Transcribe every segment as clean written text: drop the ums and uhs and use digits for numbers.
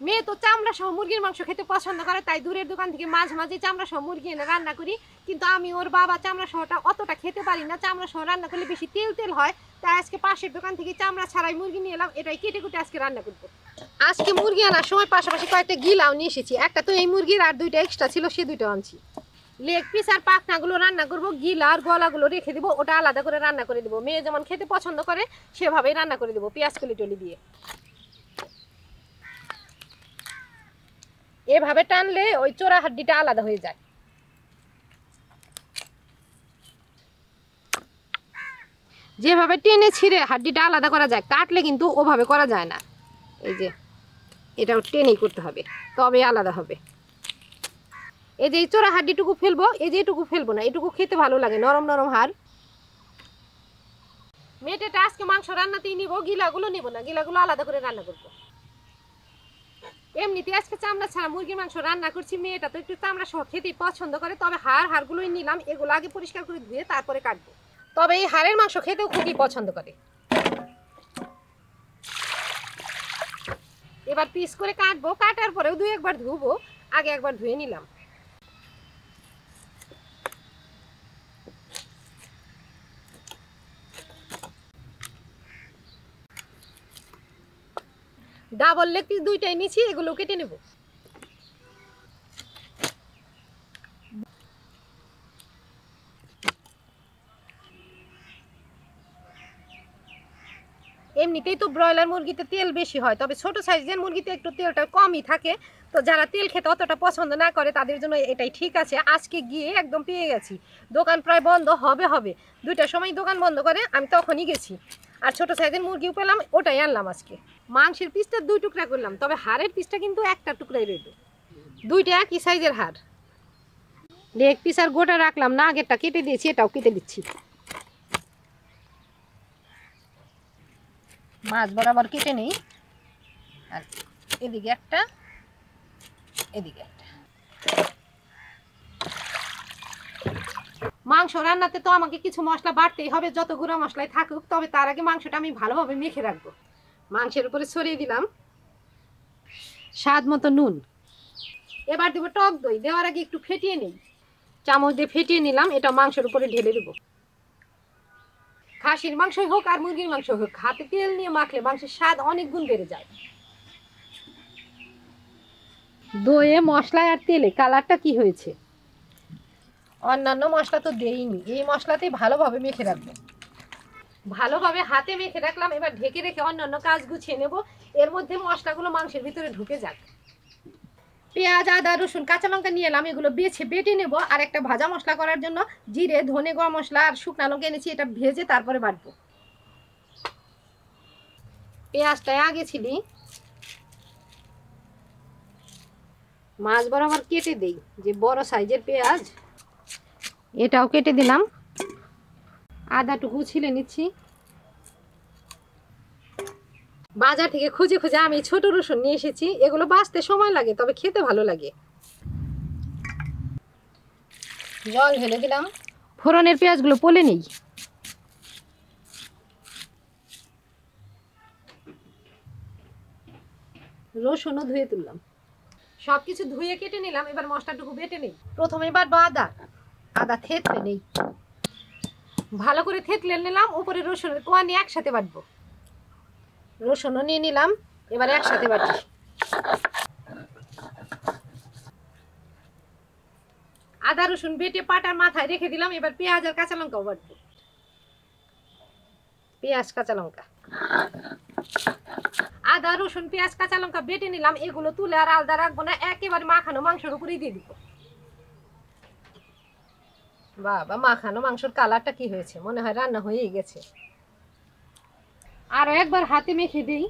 মেয়ে তো চামড়া সহ মুরগির মাংস খেতে পছন্দ করে, তাই দূরের দোকান থেকে মাঝে মাঝে চামড়া সহ মুরগি এনে রান্না করি। কিন্তু আমি ওর বাবা চামড়া সহটা অতটা খেতে পারি না, চামড়া সহ রান্না করলে বেশি তেল তেল হয়। তাই আজকে পাশের দোকান থেকে চামড়া ছাড়াই মুরগি নিয়ে এলাম, এটাই কেটে কুটে আজকে রান্না করবো। আজকে মুরগি আনার সময় পাশাপাশি কয়েকটা গিলাও নিয়ে এসেছি। একটা তো এই মুরগির, আর দুইটা এক্সট্রা ছিল, সে দুইটা আনছি। লেগ পিস আর পাখনাগুলো রান্না করবো, গিলা আর গলাগুলো রেখে দেবো, ওটা আলাদা করে রান্না করে দেবো। মেয়ে যেমন খেতে পছন্দ করে সেভাবেই রান্না করে দেবো, পেঁয়াজ কলি টলি দিয়ে। এভাবে টানলে ওই চোরা হাড্ডিটা আলাদা হয়ে যায়। যেভাবে টেনে ছিঁড়ে হাড্ডিটা আলাদা করা যায়, কাটলে কিন্তু ওভাবে করা যায় না। এই যে এটাও টেনেই করতে হবে, তবে আলাদা হবে। এই যে এই চোরা হাড্ডিটুকু ফেলবো, এই যে এটুকু ফেলবো না, এটুকু খেতে ভালো লাগে, নরম নরম হাড়। মেটেটা আজকে মাংস রান্নাতেই নিবো, গিলাগুলো নিবো না, গিলাগুলো আলাদা করে রান্না করবো। এমনিতে আজকে চামড়া ছাড়া মুরগির মাংস রান্না করছি। মেয়েটা তো একটু চামড়া সহ খেতেই পছন্দ করে, তবে হাড়গুলোই নিলাম, এগুলো আগে পরিষ্কার করে ধুয়ে তারপরে কাটবো। তবে এই হাড়ের মাংস খেতেও খুবই পছন্দ করে। এবার পিস করে কাটবো, কাটার পরেও দুই একবার ধুবো, আগে একবার ধুয়ে নিলাম। ডাবল লেগ পিস দুইটাই নিচ্ছি, এগুলো কেটে নেব। এমনিতেই তো ব্রয়লার মুরগিতে তেল বেশি হয়, তবে ছোট সাইজের মুরগিতে একটু তেলটা কমই থাকে। তো যারা তেল খেতে অতটা পছন্দ না করে তাদের জন্য এটাই ঠিক আছে। আজকে গিয়ে একদম পেয়ে গেছি, দোকান প্রায় বন্ধ হবে, 2টার সময় দোকান বন্ধ করে, আমি তখনই গেছি। আর ছোট সাইজের মুরগিও পেলাম, ওটাই আনলাম আজকে। মাংসের পিসটা 2 টুকরা করলাম, তবে হাড়ের পিসটা কিন্তু একটা টুকরাই রইল। 2টা একই সাইজের হাড়। লেগ পিস আর গোটা রাখলাম না, আগেরটা কেটে দিয়েছি, এটাও কেটে দিচ্ছি। মাছ বরাবর কেটে নেই, আর এদিকে একটা, এদিকে একটা। মাংস রান্নাতে তো আমাকে কিছু মশলা বাড়তেই হবে, যত গুঁড়া মশলাই থাকুক, তবে তার আগে মাংসটা আমি ভালোভাবে মেখে রাখবো। মাংসের উপরে ছড়িয়ে দিলাম স্বাদ মতো নুন। এবার দেবো টক দই, দেওয়ার আগে একটু ফেটিয়ে নেই, চামচ দিয়ে ফেটিয়ে নিলাম, এটা মাংসের উপরে ঢেলে দেবো। খাসির মাংসই হোক আর মুরগির মাংস হোক, হাতে তেল নিয়ে মাখলে মাংসের স্বাদ অনেক গুণ বেড়ে যায়। দইয়ে, মশলায় আর তেলে কালারটা কি হয়েছে! অন্যান্য মশলা তো দেইনি, এই মশলাতেই ভালোভাবে মেখে রাখবো। ভালোভাবে হাতে মেখে রাখলাম, এবার ঢেকে রেখে অন্যান্য কাজ গুছিয়ে নেব। এর মধ্যে মশলাগুলো মাংসের ভিতরে ঢুকে যাক। পেঁয়াজ, আদা, রসুন, কাঁচা লঙ্কা নিয়ে এলাম, এগুলো বেটে নেব। আর একটা ভাজা মশলা করার জন্য জিরে, ধনে, গরম মশলা আর শুকনা লঙ্কা এনেছি, এটা ভেজে তারপরে বাটবো। পেঁয়াজটা আগে ছিলি, মাছ বরাবর কেটে দেই, যে বড় সাইজের পেঁয়াজ, এটাও কেটে দিলাম। আদাটুকু ছিলে নিচ্ছি। বাজার থেকে খুঁজে খুঁজে আমি ছোট রসুন নিয়ে এসেছি, এগুলো বাছতে সময় লাগে, তবে খেতে ভালো লাগে। জল ঢেলে দিলাম, ফোড়নের পেঁয়াজগুলো পলে নেই। রসুনও ধুয়ে তুললাম, সবকিছু ধুয়ে কেটে নিলাম। এবার মশলাটুকু বেটে নেই। প্রথমে বাটবো আদা থেতলে নেই, ভালো করে থেতলে নিলাম। উপরে রসুনের কোয়া নিয়ে একসাথে বাটবো। রসুনও নিয়ে নিলাম, এবার একসাথে বাটি। আদা রসুন বেটে পাটার মাথায় রেখে দিলাম। এবার পেঁয়াজ আর কাঁচা লঙ্কাও বাটবো। পেঁয়াজ, কাঁচা লঙ্কা, আদা রসুন পেঁয়াজ কাঁচা লঙ্কা বেটে নিলাম। এগুলো তুলে আর আলাদা রাখবো না, একেবারে মাখানো মাংসের উপরেই দিয়ে দিব। বাবা, মাখানো মাংসের কালারটা কি হয়েছে! মনে হয় রান্না হয়েই গেছে। আরো একবার হাতে মেখে দিই।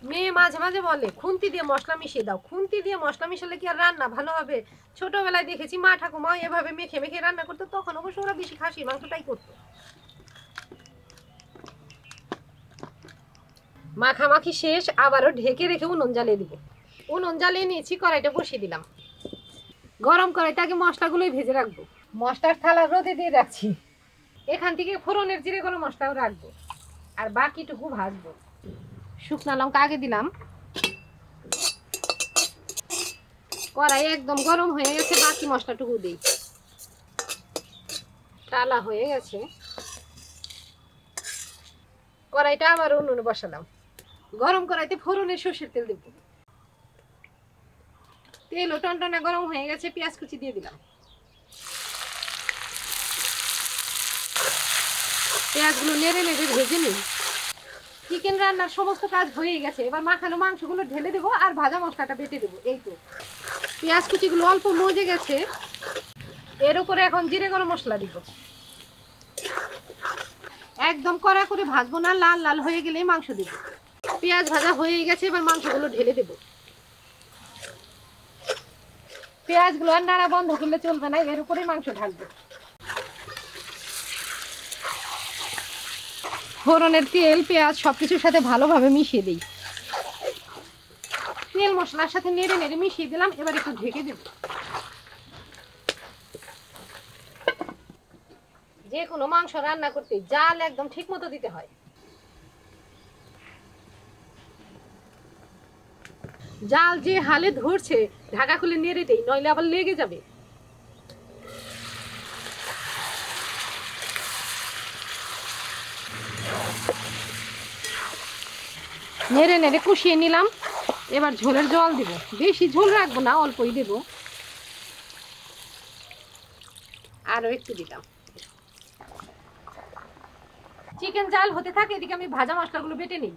মেয়ে মাঝে মাঝে বলে খুন্তি দিয়ে মশলা মিশিয়ে দাও। খুন্তি দিয়ে মশলা মিশালে কি আর রান্না ভালো হবে? ছোটবেলায় দেখেছি মা ঠাকুমা এভাবে মেখে মেখে রান্না করতো, তখন অবশ্য ওরা বেশি খাসির মাংসটাই করতো। মাখামাখি শেষ, আবারও ঢেকে রেখে উনুন জ্বালিয়ে দিব। উনুন জ্বালিয়ে নিয়েছি, কড়াইটা বসিয়ে দিলাম। গরম কড়াইতে আগে মশলাগুলোই ভেজে রাখবো। মশলার থালা রোদে দিয়ে রাখছি। এখান থেকে ফোড়নের জিরে গরম মশলাও রাখবো। আর বাকিটুকু ভাজবো। শুকনা লঙ্কা আগে দিলাম। কড়াই একদম গরম হয়ে গেছে, বাকি মশলাটুকু দিই। টালা হয়ে গেছে, কড়াইটা আবার উনুনে বসালাম। গরম কড়াইতে ফোড়নের সরষের তেল দেব। তেল টনটনে গরম হয়ে গেছে, পেঁয়াজ কুচি দিয়ে দিলাম। পেঁয়াজগুলো নেড়ে নেড়ে ভেজে নিই। চিকেন রান্নার সমস্ত কাজ হয়ে গেছে, এবার মাখানো মাংসগুলো ঢেলে দেবো আর ভাজা মশলাটা বেটে দেবো। এই তো পেঁয়াজ কুচিগুলো অল্প মজে গেছে, এর উপরে এখন জিরে গরম মশলা দিব। একদম কড়া করে ভাজবো না, লাল লাল হয়ে গেলেই মাংস দিব। পেঁয়াজ ভাজা হয়ে গেছে, এবার মাংসগুলো ঢেলে দেবো। পেঁয়াজগুলো আর নাড়া বন্ধ করলে চলবে না, এর উপরেই মাংস ঢালবো। ফোড়নের তেল পেঁয়াজ সবকিছুর সাথে ভালোভাবে মিশিয়ে দিই। তেল মশলার সাথে নেড়ে নেড়ে মিশিয়ে দিলাম, এবার একটু ঢেকে দেব। যে কোনো মাংস রান্না করতে জাল একদম ঠিক মতো দিতে হয়। জাল যে হালে ধরছে ঢাকা খুলে নেড়ে দেই, নইলে আবার লেগে যাবে। নেড়ে নেড়ে কষিয়ে নিলাম, এবার ঝোলের জল দিব। বেশি ঝোল রাখবো না, অল্পই দেব। আরো একটু দিলাম। চিকেন জাল হতে থাকে, এদিকে আমি ভাজা মশলাগুলো বেটে নিই।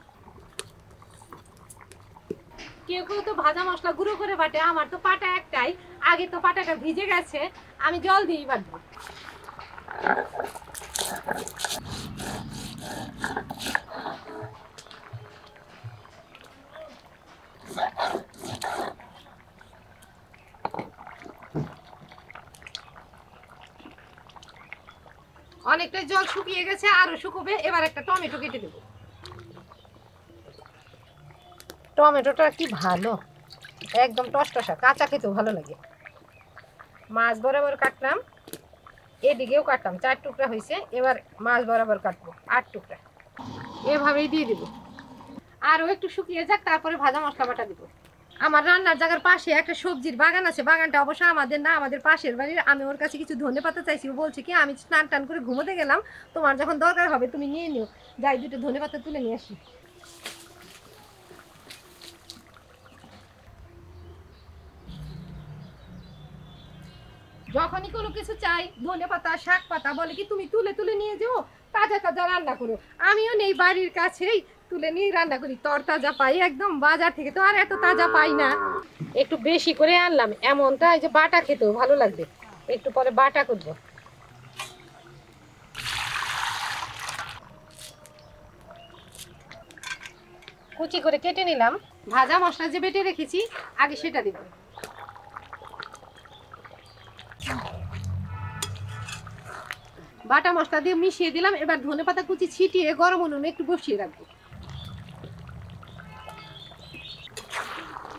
কেউ কেউ তো ভাজা মশলা গুঁড়ো করে বাটে, আমার তো পাটা একটাই, আগে তো পাটাটা ভিজে গেছে, আমি জল দিয়েই বাটবো। অনেকটাই জল শুকিয়ে গেছে, আরো শুকোবে। এবার একটা টমেটো কেটে দেবো। টমেটোটা কি ভালো, একদম টসটসা, কাঁচা খেতেও ভালো লাগে। মাছ বরাবর কাটলাম, এদিকেও কাটলাম, 4 টুকরা হয়েছে। এবার মাছ বরাবর কাটবো 8 টুকরা, এভাবেই দিয়ে দিব। আরও একটু শুকিয়ে যাক, তারপরে ভাজা মশলা বাটা দিব। আমার রান্নার জায়গার পাশে একটা সবজির বাগান আছে, বাগানটা অবশ্য আমাদের না, আমাদের পাশের বাড়ির। আমি ওর কাছে কিছু ধনেপাতা চাইছি, ও বলছে কি আমি স্নান টান করে ঘুমোতে গেলাম, তোমার যখন দরকার হবে তুমি নিয়ে নিও। যাই 2টো ধনেপাতা তুলে নিয়ে আসি। যখনই কোনো কিছু চাই, ধনেপাতা শাক পাতা, বলে কি তুমি তুলে তুলে নিয়ে যাও, তাজা তাজা রান্না করো। আমিও নেই বাড়ির কাছেই, তুলে নিয়ে রান্না করি। তরতাজা পাই একদম, বাজার থেকে তো আর এত তাজা পাই না। একটু বেশি করে আনলাম, এমনটা এই যে বাটা খেতেও ভালো লাগবে। একটু পরে বাটা করব। কুচি করে কেটে নিলাম। ভাজা মশলা যে বেটে রেখেছি আগে সেটা দেব। বাটা মশলা দিয়ে মিশিয়ে দিলাম। এবার ধনেপাতা কুচি ছিটিয়ে গরম উনুনে একটু বসিয়ে রাখবো।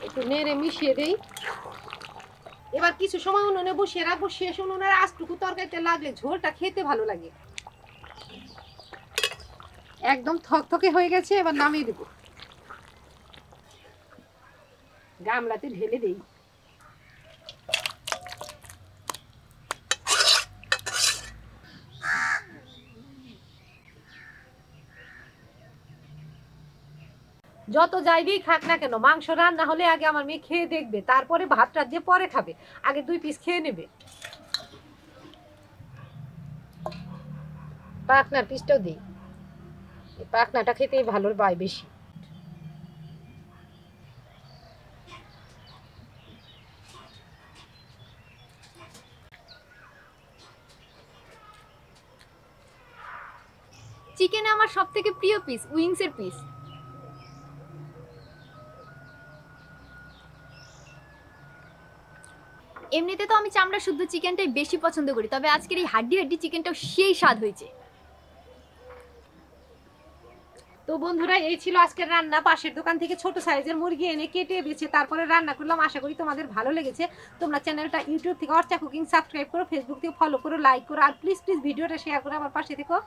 একটু নেড়ে মিশিয়ে দেই। এবার কিছু সময় উনুনে বসিয়ে রাখবো। শেষ উনুনের আঁচটুকু তরকারিতে লাগলে ঝোলটা খেতে ভালো লাগে। একদম থকথকে হয়ে গেছে, এবার নামিয়ে দেব। গামলাতে ঢেলে দেই। যত যাইবেই খাক না কেন, মাংস রান্না হলে আগে আমার মেয়ে খেয়ে দেখবে, তারপরে ভাতটা যে পরে খাবে, আগে 2 পিস খেয়ে নেবে। পাখনার পিসটাও দিই, পাখনাটা খেতেই ভালো পায় বেশি। চিকেনে আমার সবথেকে প্রিয় পিস উইংসের পিস। এমনিতে তো আমি চামড়া শুদ্ধ চিকেনটাই বেশি পছন্দ করি, তবে আজকের এই হাড্ডি হাড্ডি চিকেনটাও সেই স্বাদ হয়েছে। তো বন্ধুরা, এই ছিল আজকের রান্না। পাশের দোকান থেকে ছোট সাইজের মুরগি এনে কেটে বেছে তারপরে রান্না করলাম। আশা করি তোমাদের ভালো লেগেছে। তোমরা চ্যানেলটা ইউটিউব থেকে অর্চা কুকিং সাবস্ক্রাইব করো, ফেসবুক থেকে ফলো করো, লাইক করো, আর প্লিজ প্লিজ ভিডিওটা শেয়ার করে আমার পাশে থেকো।